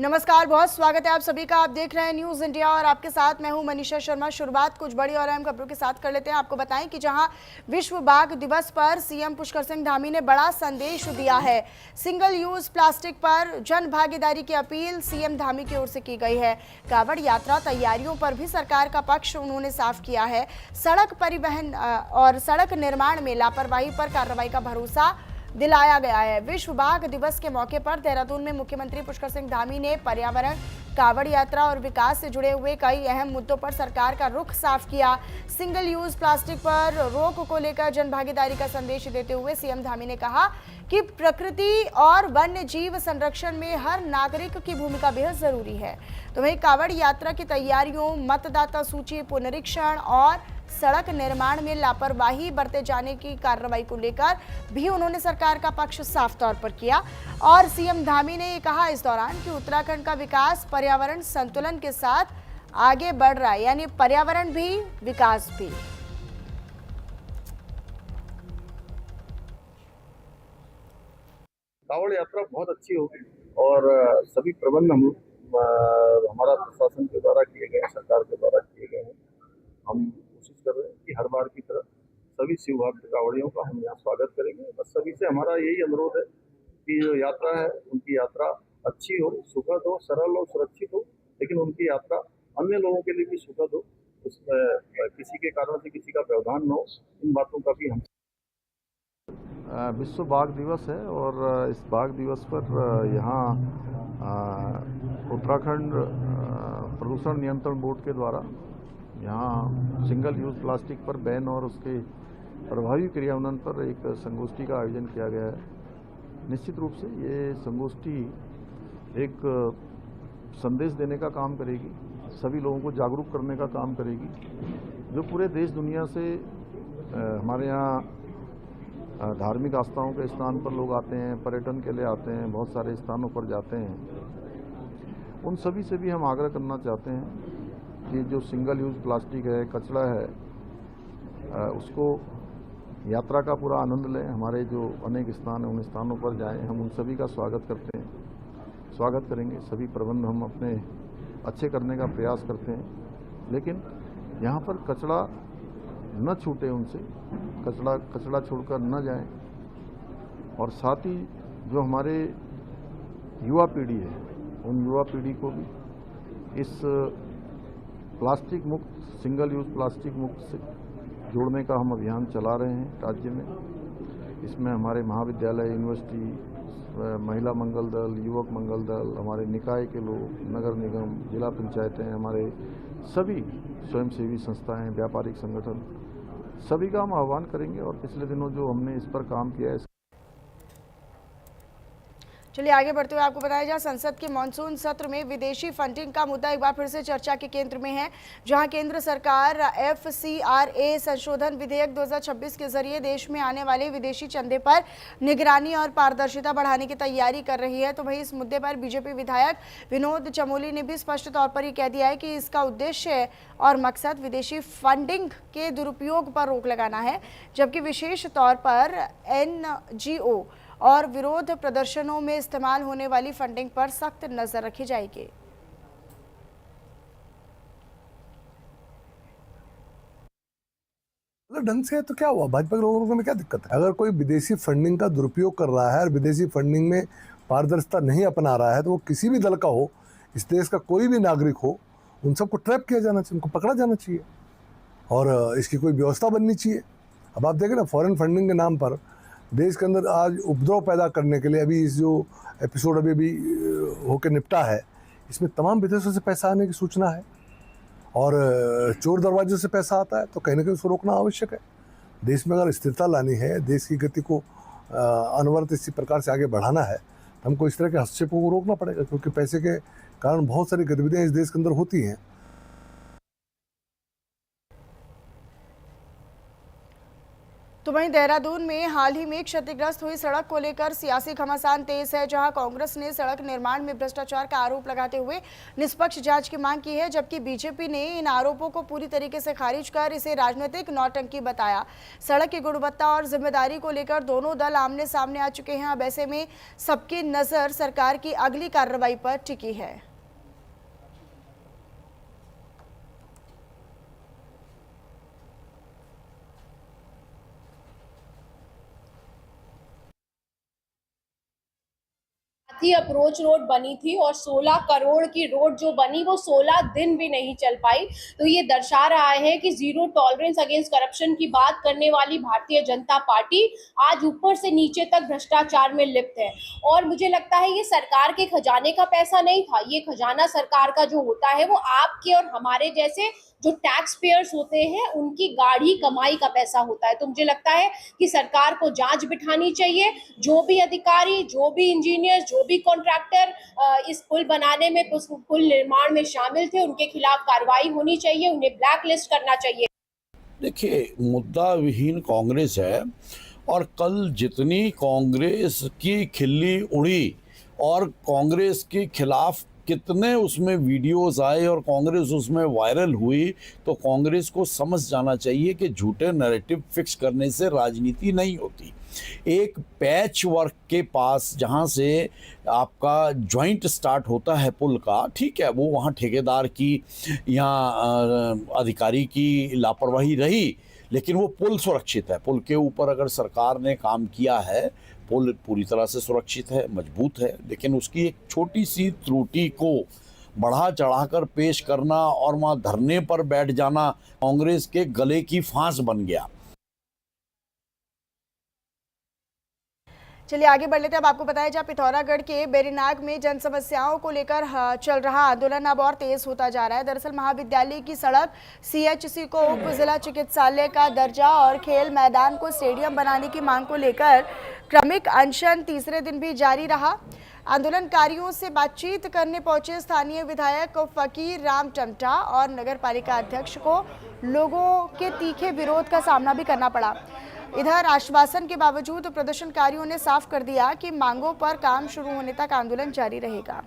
नमस्कार, बहुत स्वागत है आप सभी का। आप देख रहे हैं न्यूज़ इंडिया और आपके साथ मैं हूं मनीषा शर्मा। शुरुआत कुछ बड़ी और अहम खबरों के साथ कर लेते हैं। आपको बताएं कि जहां विश्व बाघ दिवस पर सीएम पुष्कर सिंह धामी ने बड़ा संदेश दिया है। सिंगल यूज प्लास्टिक पर जन भागीदारी की अपील सीएम धामी की ओर से की गई है। कांवड़ यात्रा तैयारियों पर भी सरकार का पक्ष उन्होंने साफ किया है। सड़क परिवहन और सड़क निर्माण में लापरवाही पर कार्रवाई का भरोसा दिलाया गया है। विश्व बाघ दिवस के मौके पर देहरादून में मुख्यमंत्री पुष्कर सिंह धामी ने पर्यावरण, कांवड़ यात्रा और विकास से जुड़े हुए कई अहम मुद्दों पर सरकार का रुख साफ किया। सिंगल यूज प्लास्टिक पर रोक को लेकर जन भागीदारी का संदेश देते हुए सीएम धामी ने कहा कि प्रकृति और वन्य जीव संरक्षण में हर नागरिक की भूमिका बेहद जरूरी है। तो वहीं कांवड़ यात्रा की तैयारियों, मतदाता सूची पुनरीक्षण और सड़क निर्माण में लापरवाही बरते जाने की कार्रवाई को लेकर भी उन्होंने सरकार का पक्ष साफ तौर पर किया। और सीएम धामी ने ये कहा इस दौरान कि उत्तराखंड का विकास पर्यावरण संतुलन के साथ आगे बढ़ रहा है, यानी पर्यावरण भी विकास भी। कांवड़ यात्रा बहुत अच्छी होगी और सभी प्रबंध हमारा प्रशासन के द्वारा किए गए, सरकार के द्वारा किए गए हैं। हम कोशिश कर रहे हैं कि हर बार की तरह सभी शिव भक्त कांवड़ियों का हम यहाँ स्वागत करेंगे। बस सभी से हमारा यही अनुरोध है कि जो यात्रा है उनकी यात्रा अच्छी हो, सुखद हो, सरल हो, सुरक्षित हो, लेकिन उनकी यात्रा अन्य लोगों के लिए भी सुखद हो, उसमें किसी के कारण से किसी का व्यवधान न हो, इन बातों का भी हम। विश्व बाघ दिवस है और इस बाघ दिवस पर यहाँ उत्तराखंड प्रदूषण नियंत्रण बोर्ड के द्वारा यहाँ सिंगल यूज प्लास्टिक पर बैन और उसके प्रभावी क्रियान्वयन पर एक संगोष्ठी का आयोजन किया गया है। निश्चित रूप से ये संगोष्ठी एक संदेश देने का काम करेगी, सभी लोगों को जागरूक करने का काम करेगी। जो पूरे देश दुनिया से हमारे यहाँ धार्मिक आस्थाओं के स्थान पर लोग आते हैं, पर्यटन के लिए आते हैं, बहुत सारे स्थानों पर जाते हैं, उन सभी से भी हम आग्रह करना चाहते हैं कि जो सिंगल यूज प्लास्टिक है, कचरा है, उसको यात्रा का पूरा आनंद लें। हमारे जो अनेक स्थान हैं उन स्थानों पर जाएं, हम उन सभी का स्वागत करते हैं, स्वागत करेंगे। सभी प्रबंध हम अपने अच्छे करने का प्रयास करते हैं, लेकिन यहाँ पर कचरा न छूटे, उनसे कचरा छोड़कर न जाएं। और साथ ही जो हमारे युवा पीढ़ी है, उन युवा पीढ़ी को भी इस प्लास्टिक मुक्त, सिंगल यूज प्लास्टिक मुक्त से जोड़ने का हम अभियान चला रहे हैं राज्य में। इसमें हमारे महाविद्यालय, यूनिवर्सिटी, महिला मंगल दल, युवक मंगल दल, हमारे निकाय के लोग, नगर निगम, जिला पंचायतें, हमारे सभी स्वयंसेवी संस्थाएं, व्यापारिक संगठन, सभी का हम आह्वान करेंगे। और पिछले दिनों जो हमने इस पर काम किया है। चलिए आगे बढ़ते हुए आपको बताया जाए, संसद के मानसून सत्र में विदेशी फंडिंग का मुद्दा एक बार फिर से चर्चा के केंद्र में है। जहां केंद्र सरकार FCRA संशोधन विधेयक 2026 के जरिए देश में आने वाले विदेशी चंदे पर निगरानी और पारदर्शिता बढ़ाने की तैयारी कर रही है। तो वहीं इस मुद्दे पर बीजेपी विधायक विनोद चमोली ने भी स्पष्ट तौर पर यह कह दिया है कि इसका उद्देश्य और मकसद विदेशी फंडिंग के दुरुपयोग पर रोक लगाना है, जबकि विशेष तौर पर NGO और विरोध प्रदर्शनों में इस्तेमाल होने वाली फंडिंग पर सख्त नजर रखी जाएगी। ढंग से है तो क्या हुआ? भाजपा के लोगों में क्या दिक्कत है? अगर कोई विदेशी फंडिंग का दुरुपयोग कर रहा है और विदेशी फंडिंग में पारदर्शिता नहीं अपना रहा है, तो वो किसी भी दल का हो, इस देश का कोई भी नागरिक हो, उन सबको ट्रैप किया जाना चाहिए, उनको पकड़ा जाना चाहिए और इसकी कोई व्यवस्था बननी चाहिए। अब आप देखें ना, फॉरेन फंडिंग के नाम पर देश के अंदर आज उपद्रव पैदा करने के लिए, अभी इस जो एपिसोड अभी होकर निपटा है, इसमें तमाम विदेशों से पैसा आने की सूचना है और चोर दरवाजे से पैसा आता है, तो कहीं ना कहीं उसको रोकना आवश्यक है। देश में अगर स्थिरता लानी है, देश की गति को अनवरत इसी प्रकार से आगे बढ़ाना है, तो हमको इस तरह के हस्तक्षेपों को रोकना पड़ेगा, क्योंकि पैसे के कारण बहुत सारी गतिविधियाँ इस देश के अंदर होती हैं। तो वहीं देहरादून में हाल ही में क्षतिग्रस्त हुई सड़क को लेकर सियासी घमासान तेज है, जहां कांग्रेस ने सड़क निर्माण में भ्रष्टाचार का आरोप लगाते हुए निष्पक्ष जांच की मांग की है, जबकि बीजेपी ने इन आरोपों को पूरी तरीके से खारिज कर इसे राजनीतिक नौटंकी बताया। सड़क की गुणवत्ता और जिम्मेदारी को लेकर दोनों दल आमने सामने आ चुके हैं। अब ऐसे में सबकी नजर सरकार की अगली कार्रवाई पर टिकी है। अप्रोच रोड बनी थी और 16 करोड़ की रोड जो बनी वो 16 दिन भी नहीं चल पाई। तो ये दर्शा रहा है कि जीरो टॉलरेंस अगेंस्ट करप्शन की बात करने वाली भारतीय जनता पार्टी आज ऊपर से नीचे तक भ्रष्टाचार में लिप्त है। और मुझे लगता है ये सरकार के खजाने का पैसा नहीं था, ये खजाना सरकार का जो होता है वो आपके और हमारे जैसे जो टैक्स पेयर्स होते हैं उनकी गाढ़ी कमाई का पैसा होता है। तो मुझे लगता है कि सरकार को जांच बिठानी चाहिए। जो भी अधिकारी, जो भी इंजीनियर, जो भी कॉन्ट्रैक्टर इस पुल बनाने में, पुल निर्माण में शामिल थे, उनके खिलाफ कार्रवाई होनी चाहिए, उन्हें ब्लैक लिस्ट करना चाहिए। देखिए, मुद्दा विहीन कांग्रेस है और कल जितनी कांग्रेस की खिल्ली उड़ी और कांग्रेस के खिलाफ कितने उसमें वीडियोस आए और कांग्रेस उसमें वायरल हुई, तो कांग्रेस को समझ जाना चाहिए कि झूठे नैरेटिव फिक्स करने से राजनीति नहीं होती। एक पैच वर्क के पास जहाँ से आपका जॉइंट स्टार्ट होता है पुल का, ठीक है, वो वहाँ ठेकेदार की या अधिकारी की लापरवाही रही, लेकिन वो पुल सुरक्षित है। पुल के ऊपर अगर सरकार ने काम किया है, पुल पूरी तरह से सुरक्षित है, मजबूत है, लेकिन उसकी एक छोटी सी त्रुटि को बढ़ा चढ़ाकर पेश करना और वहाँ धरने पर बैठ जाना कांग्रेस के गले की फांस बन गया। चलिए आगे बढ़ लेते हैं। अब आपको बताया जहाँ पिथौरागढ़ के बेरीनाग में जन समस्याओं को लेकर चल रहा आंदोलन अब और तेज होता जा रहा है। दरअसल महाविद्यालय की सड़क, सीएचसी को उप जिला चिकित्सालय का दर्जा और खेल मैदान को स्टेडियम बनाने की मांग को लेकर क्रमिक अनशन तीसरे दिन भी जारी रहा। आंदोलनकारियों से बातचीत करने पहुंचे स्थानीय विधायक फकीर राम टमटा और नगर पालिका अध्यक्ष को लोगों के तीखे विरोध का सामना भी करना पड़ा। इधर आश्वासन के बावजूद प्रदर्शनकारियों ने साफ कर दिया कि मांगों पर काम शुरू होने तक आंदोलन जारी रहेगा।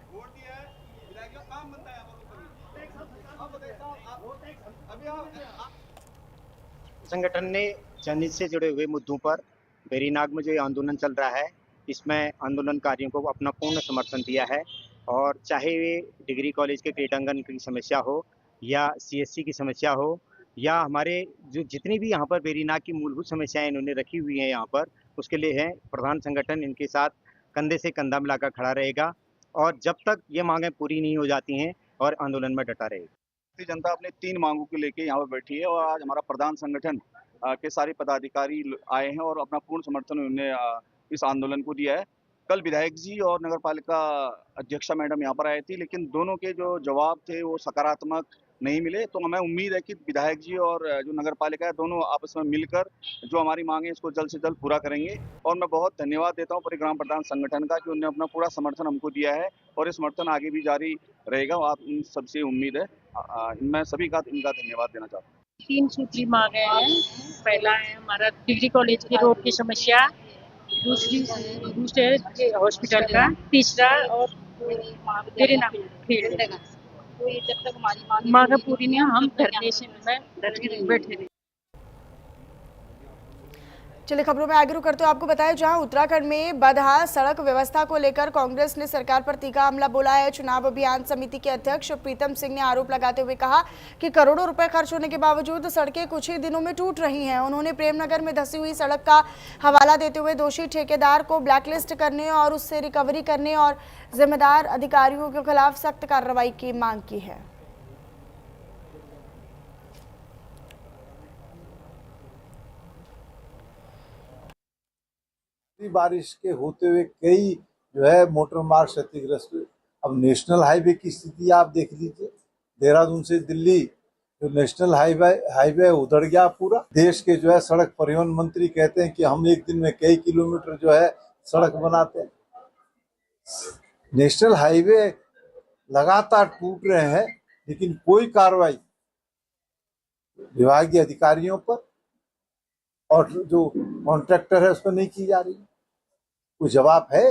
संगठन ने जनहित से जुड़े हुए मुद्दों पर बेरीनाग में जो आंदोलन चल रहा है, इसमें आंदोलनकारियों को अपना पूर्ण समर्थन दिया है। और चाहे वे डिग्री कॉलेज के क्रीडांगन की समस्या हो या सीएससी की समस्या हो या हमारे जो जितनी भी यहाँ पर बेरीनाग की मूलभूत समस्याएं इन्होंने रखी हुई हैं यहाँ पर, उसके लिए है प्रधान संगठन इनके साथ कंधे से कंधा मिलाकर खड़ा रहेगा और जब तक ये मांगें पूरी नहीं हो जाती हैं और आंदोलन में डटा रहेगा। भारतीय जनता अपने 3 मांगों को लेकर यहाँ पर बैठी है और आज हमारा प्रधान संगठन के सारे पदाधिकारी आए हैं और अपना पूर्ण समर्थन उन्होंने इस आंदोलन को दिया है। कल विधायक जी और नगर पालिका अध्यक्षा मैडम यहाँ पर आए थी, लेकिन दोनों के जो जवाब थे वो सकारात्मक नहीं मिले। तो हमें उम्मीद है कि विधायक जी और जो नगर पालिका है दोनों आपस में मिलकर जो हमारी मांग है इसको जल्द से जल्द पूरा करेंगे। और मैं बहुत धन्यवाद देता हूँ परिग्राम प्रधान संगठन का कि उन्होंने अपना पूरा समर्थन हमको दिया है और ये समर्थन आगे भी जारी रहेगा। आप इन सबसे उम्मीद है, मैं सभी का इनका धन्यवाद देना चाहता हूँ। 3 सूत्री मांगे हैं। पहला है हमारा डिग्री कॉलेज की रोड की समस्या, दूसरे हॉस्पिटल का, तीसरा और बेरीनाग फील्ड। जब तक हमारी मांग पूरी नहीं, हम धरने से बैठे रहे। चलिए खबरों में आगे रुक करते हुए आपको बताएं, जहां उत्तराखंड में बदहाल सड़क व्यवस्था को लेकर कांग्रेस ने सरकार पर तीखा हमला बोला है। चुनाव अभियान समिति के अध्यक्ष प्रीतम सिंह ने आरोप लगाते हुए कहा कि करोड़ों रुपए खर्च होने के बावजूद सड़कें कुछ ही दिनों में टूट रही हैं। उन्होंने प्रेमनगर में धंसी हुई सड़क का हवाला देते हुए दोषी ठेकेदार को ब्लैकलिस्ट करने और उससे रिकवरी करने और जिम्मेदार अधिकारियों के खिलाफ सख्त कार्रवाई की मांग की है। बारिश के होते हुए कई जो है मोटर मार्ग क्षतिग्रस्त हुए। अब नेशनल हाईवे की स्थिति आप देख लीजिए, देहरादून से दिल्ली जो नेशनल हाईवे उधड़ गया पूरा। देश के जो है सड़क परिवहन मंत्री कहते हैं कि हम एक दिन में कई किलोमीटर जो है सड़क बनाते हैं। नेशनल हाईवे लगातार टूट रहे हैं, लेकिन कोई कार्रवाई विभागीय अधिकारियों पर और जो कॉन्ट्रैक्टर है उस पर नहीं की जा रही? कोई जवाब है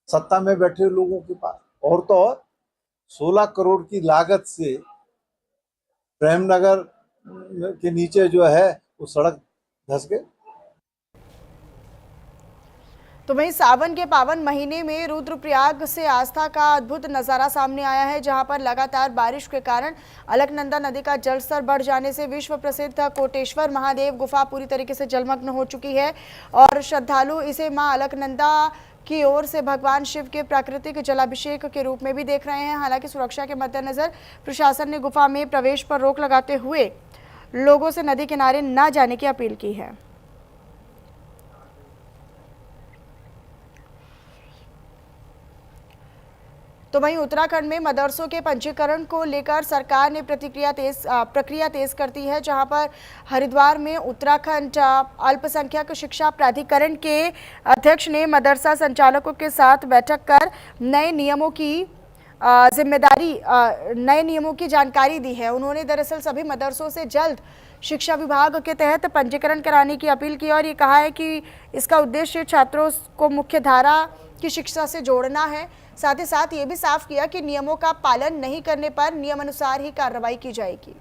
सत्ता में बैठे लोगों के पास? और तो और 16 करोड़ की लागत से प्रेमनगर के नीचे जो है वो सड़क धंस गई। तो वहीं सावन के पावन महीने में रुद्रप्रयाग से आस्था का अद्भुत नज़ारा सामने आया है, जहां पर लगातार बारिश के कारण अलकनंदा नदी का जलस्तर बढ़ जाने से विश्व प्रसिद्ध कोटेश्वर महादेव गुफा पूरी तरीके से जलमग्न हो चुकी है और श्रद्धालु इसे मां अलकनंदा की ओर से भगवान शिव के प्राकृतिक जलाभिषेक के रूप में भी देख रहे हैं। हालांकि सुरक्षा के मद्देनजर प्रशासन ने गुफा में प्रवेश पर रोक लगाते हुए लोगों से नदी किनारे न जाने की अपील की है। तो वहीं उत्तराखंड में मदरसों के पंजीकरण को लेकर सरकार ने प्रक्रिया तेज कर दी है, जहां पर हरिद्वार में उत्तराखंड अल्पसंख्यक शिक्षा प्राधिकरण के अध्यक्ष ने मदरसा संचालकों के साथ बैठक कर नए नियमों की जानकारी दी है। उन्होंने दरअसल सभी मदरसों से जल्द शिक्षा विभाग के तहत पंजीकरण कराने की अपील की और ये कहा है कि इसका उद्देश्य छात्रों को मुख्य धारा की शिक्षा से जोड़ना है। साथ ही साथ ये भी साफ किया कि नियमों का पालन नहीं करने पर नियमानुसार ही कार्रवाई की जाएगी।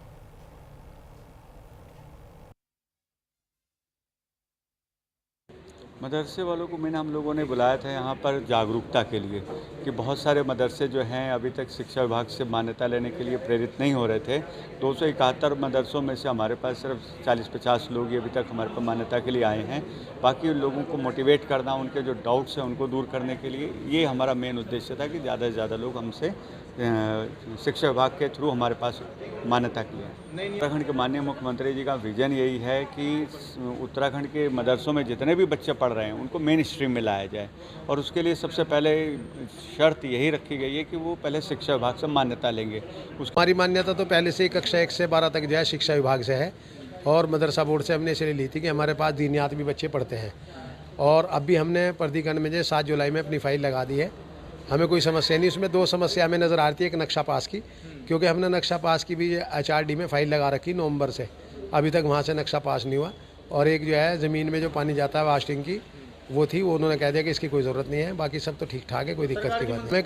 मदरसे वालों को मैंने हम लोगों ने बुलाया था यहाँ पर जागरूकता के लिए कि बहुत सारे मदरसे जो हैं अभी तक शिक्षा विभाग से मान्यता लेने के लिए प्रेरित नहीं हो रहे थे। 271 मदरसों में से हमारे पास सिर्फ 40-50 लोग ही अभी तक हमारे पास मान्यता के लिए आए हैं। बाकी लोगों को मोटिवेट करना, उनके जो डाउट्स हैं उनको दूर करने के लिए ये हमारा मेन उद्देश्य था कि ज़्यादा से ज़्यादा लोग हमसे शिक्षा विभाग के थ्रू हमारे पास मान्यता की है। उत्तराखंड के माननीय मुख्यमंत्री जी का विजन यही है कि उत्तराखंड के मदरसों में जितने भी बच्चे पढ़ रहे हैं उनको मेन स्ट्रीम में लाया जाए और उसके लिए सबसे पहले शर्त यही रखी गई है कि वो पहले शिक्षा विभाग से मान्यता लेंगे। हमारी मान्यता तो पहले से ही कक्षा 1 से 12 तक जो है शिक्षा विभाग से है और मदरसा बोर्ड से हमने इसलिए ली थी कि हमारे पास दीनियात भी बच्चे पढ़ते हैं और अब भी हमने प्राधिकरण में जो 7 जुलाई में अपनी फाइल लगा दी है। हमें कोई समस्या नहीं। उसमें 2 समस्या हमें नज़र आती है, एक नक्शा पास की, क्योंकि हमने नक्शा पास की भी HRD में फ़ाइल लगा रखी नवंबर से, अभी तक वहाँ से नक्शा पास नहीं हुआ। और एक जो है ज़मीन में जो पानी जाता है वास्टिंग की वो थी, वो उन्होंने कह दिया कि इसकी कोई ज़रूरत नहीं है, बाकी सब तो ठीक ठाक है, कोई दिक्कत की बात नहीं।